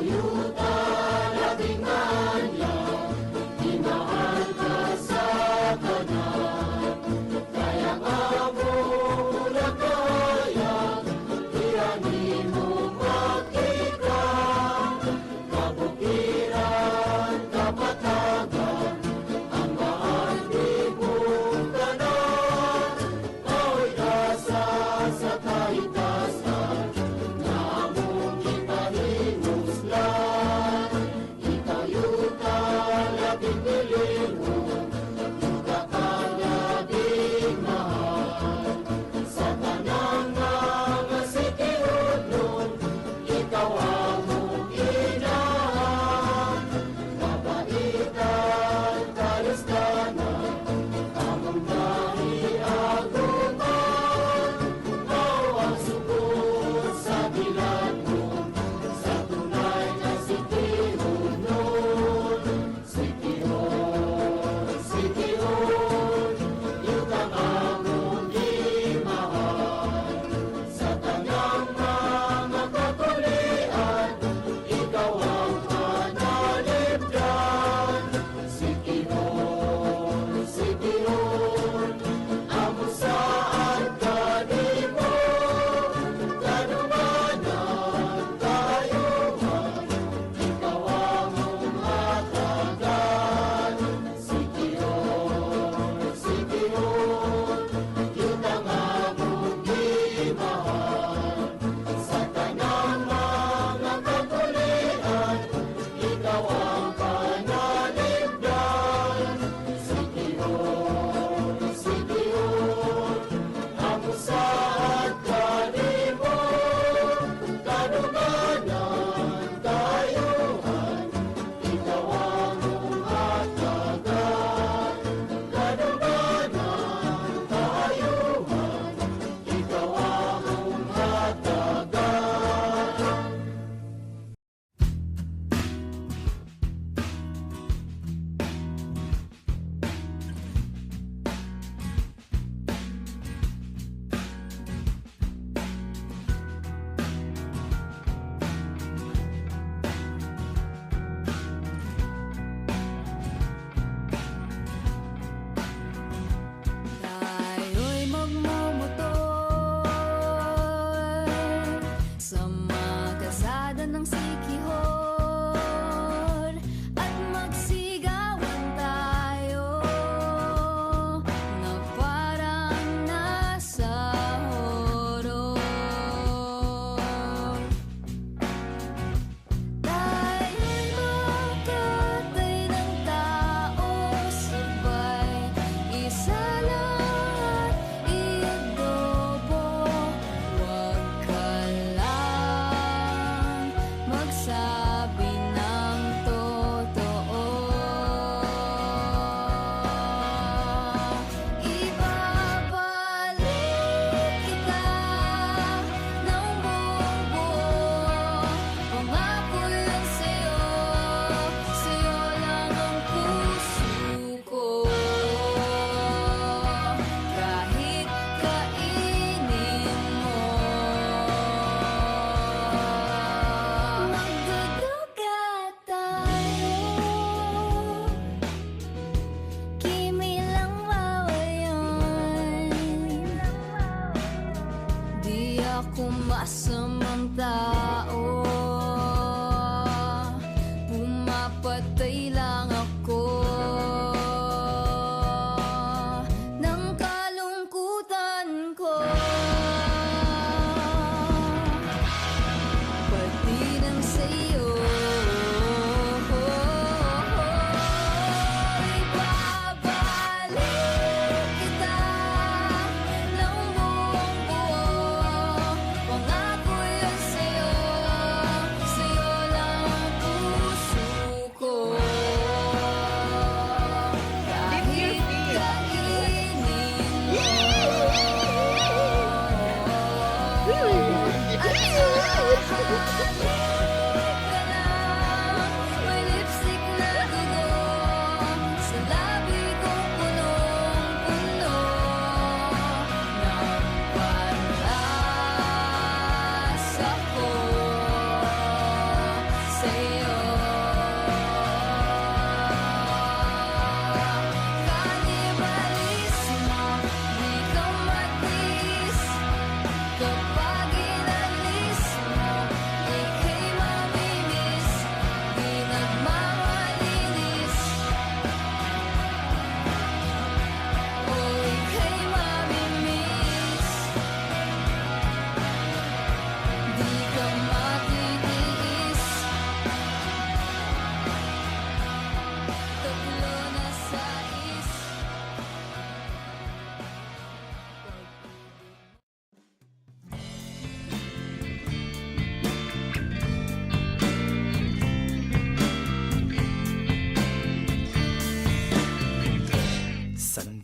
Yuta labing manyak, minahal ka sa kanan. Kaya nga mo na kaya, iranin mo makita. Kabukiran, kapatagan, ang maandig mong tanan.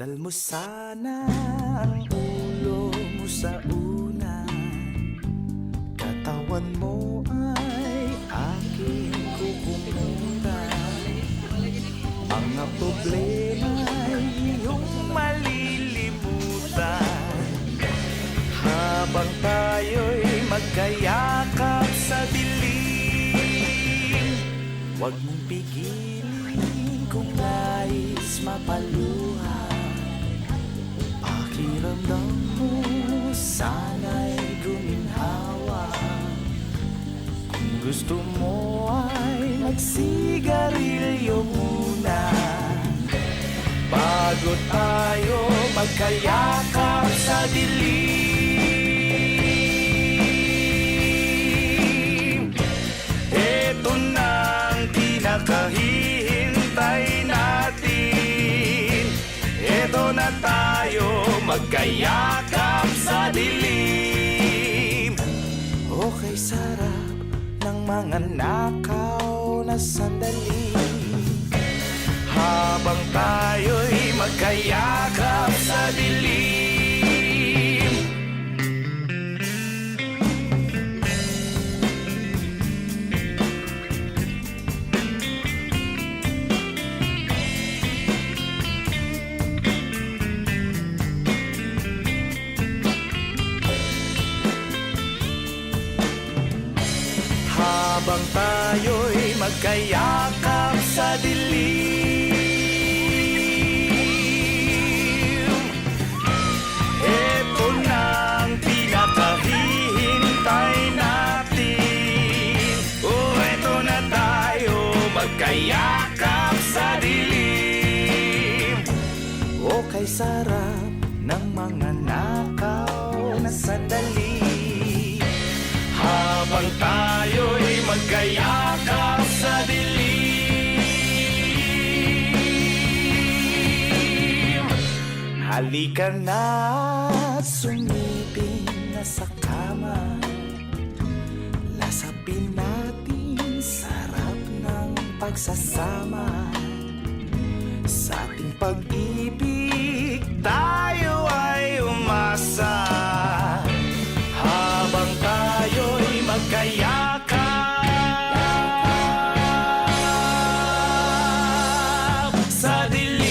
Dasal mo sana ang ulo mo sa unan, katawan mo ay aking kukumutan. Mga problema ay iyong malilimutan, habang tayo'y magkayakap sa dilim. Huwag mong pigilin kung nais mapaluhan, pakiramdam mo sana'y guminhawa. Kung gusto mo ay magsigarilyo muna, bago tayo magkayakap sa dilim. Ito na ang pinakahihintay natin, ito na tayo magkayakap sa dilim. Okay, sarap ng mga nakaw na sandali, habang tayo'y magkayakap sa dilim. Habang tayo'y magkayakap sa dilim, eto na ang pinakahihintay natin. Oh, eto na tayo magkayakap sa dilim. Oh, kay sarap ng mga nakaw na sandali, habang tayo'y magkayakap sa dilim. Halika na at sumiping na sa kama, lasapin natin sarap ng pagsasama. Sa ating pag-ibig tayo ay umasa, habang tayo'y magkayakap sa dilim.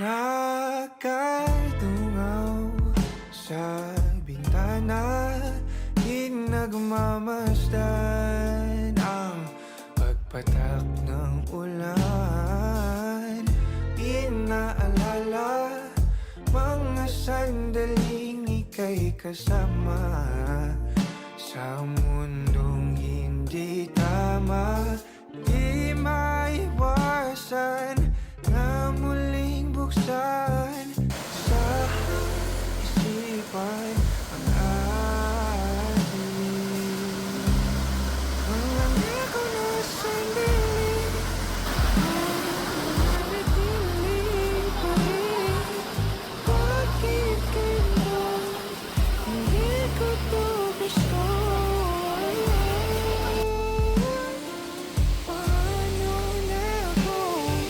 Nakatungaw sa bintana, di nagmamasdan ang pagpatak ng ulan. Pinaalala mga sandaling ika'y kasama sa mundong hindi tama. Di maiwasan na muling buksan sa isipan ang ating mga nakaw na sandali. Manatili pa rin, bakit ganun? Hindi ko to gusto. Paano na kung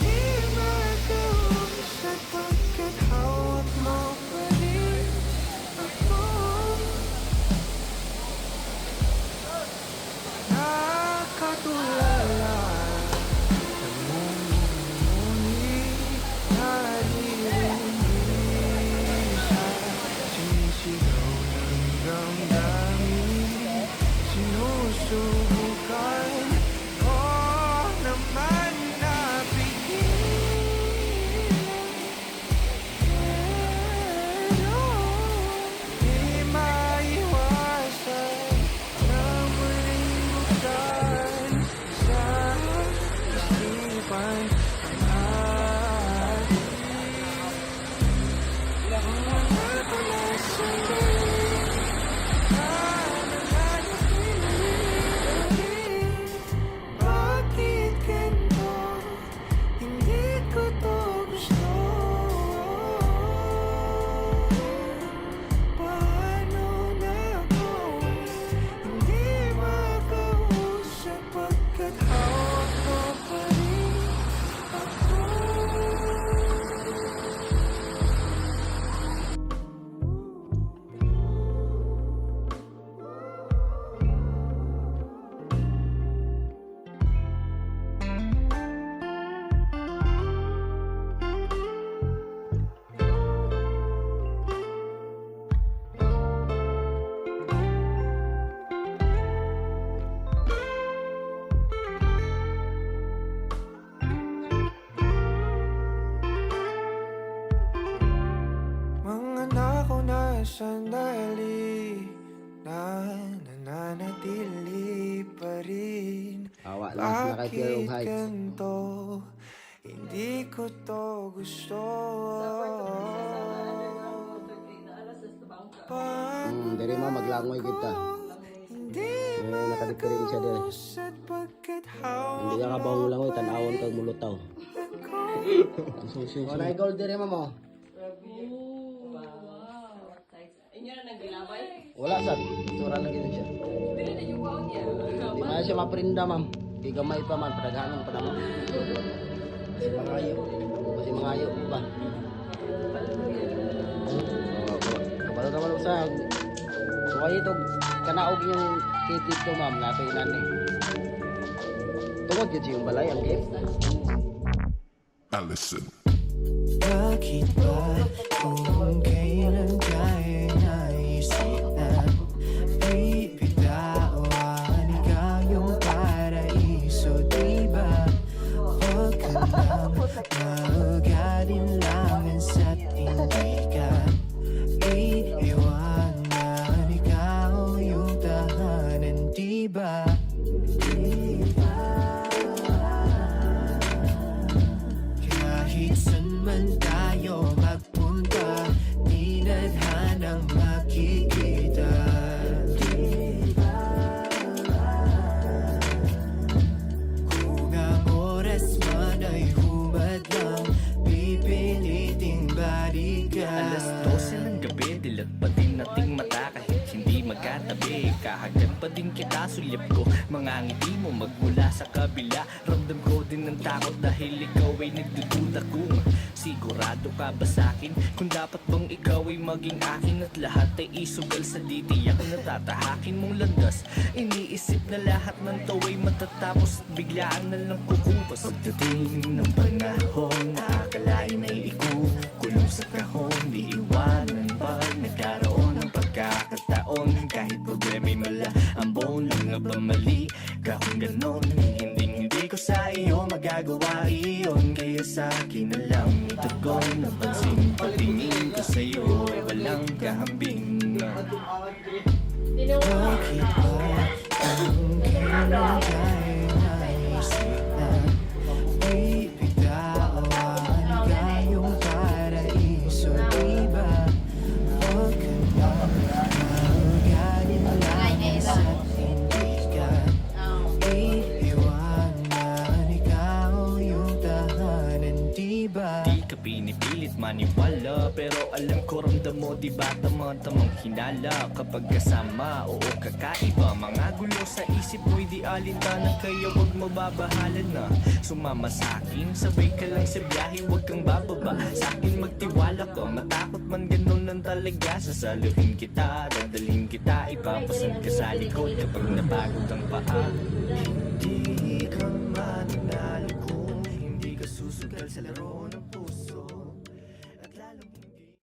di magkausap? sandali na nananatili pa rin. Awa na kay Pierre og heights. ganito? Hindi ko to gusto. Diri ma maglangoy kita. Nakadipiri siya diri. Hindi ka kabawang langoy, tanawon kag mulutaw. Wala ay gold diri ma mo. Inyo na naglabay? Wala sad, tura lang gid siya. Dili na yung baon niya. Di man siya maprinda ma'am. Di gamay pa man padaghanon pa naman. Kasi mangayo. Kasi mangayo pa. Kabalo naman sa so kayo ito, kanaog yung kitip to ma'am, nato inani. Tungod yun yung balay, ang game. Allison. Bakit ba kung kailan kaya naisip na bibitawan ikaw yung paraiso, diba? Huwag ka lang maagarin langan sa't hindi ka iiwanan, ikaw yung tahanan, diba? Kahit saan man tayo magpunta, di nadhanang makikita. Kung ang oras man ay hubad lang, pipiliting balikan. Alas 12 ng gabi, dilat pa din nating mata kahit hindi magkatabi. Kahagad pa din kita, sulyap ko mga ngiti mo magmula sa kabila. Ramdam ko din ng takot dahil ikaw ay nagdududa kung sigurado ka ba sa'kin, kung dapat bang ikaw ay maging akin at lahat ay isugal sa ditiyak na tatahakin mong landas. Iniisip na lahat ng to ay matatapos at biglaan na lang kukumpas. Pagdating ng panahon, nakakalain ay ikukulong sa kahon, di iwanan pag nagkaroon ng pagkakataon. Kahit problema'y mala, ang buong lang nga ba mali ka kung ganon, hindi ko sa iyo magagawa iyon. Kaya sa akin na lang itugon, napansin patingin ko sa iyo ay walang kahambing. Bakit ba kung kailan kaya naisip na bibitawan ikaw yung paraiso, diba? Huwag ka lang maagarin langan sa't hindi ka iiwanan, ikaw yung tahanan, diba? Di ka pinipilit maniwala, pero alam ko ramdam mo, di ba tamang hinala kapag kasama, oo kakaiba. Mga gulo sa isip mo'y di alintana, kaya wag mababahalan na sumama sa'kin, sabay ka lang sa biyahe, wag kang bababa sa'kin, magtiwala ka, matakot man ganun lang talaga. Sasaluhin kita, dadalhin kita, ipapasan ka sa likod kapag napagod ang paa. Hindi ka mananalo kung hindi ka susugal sa laro.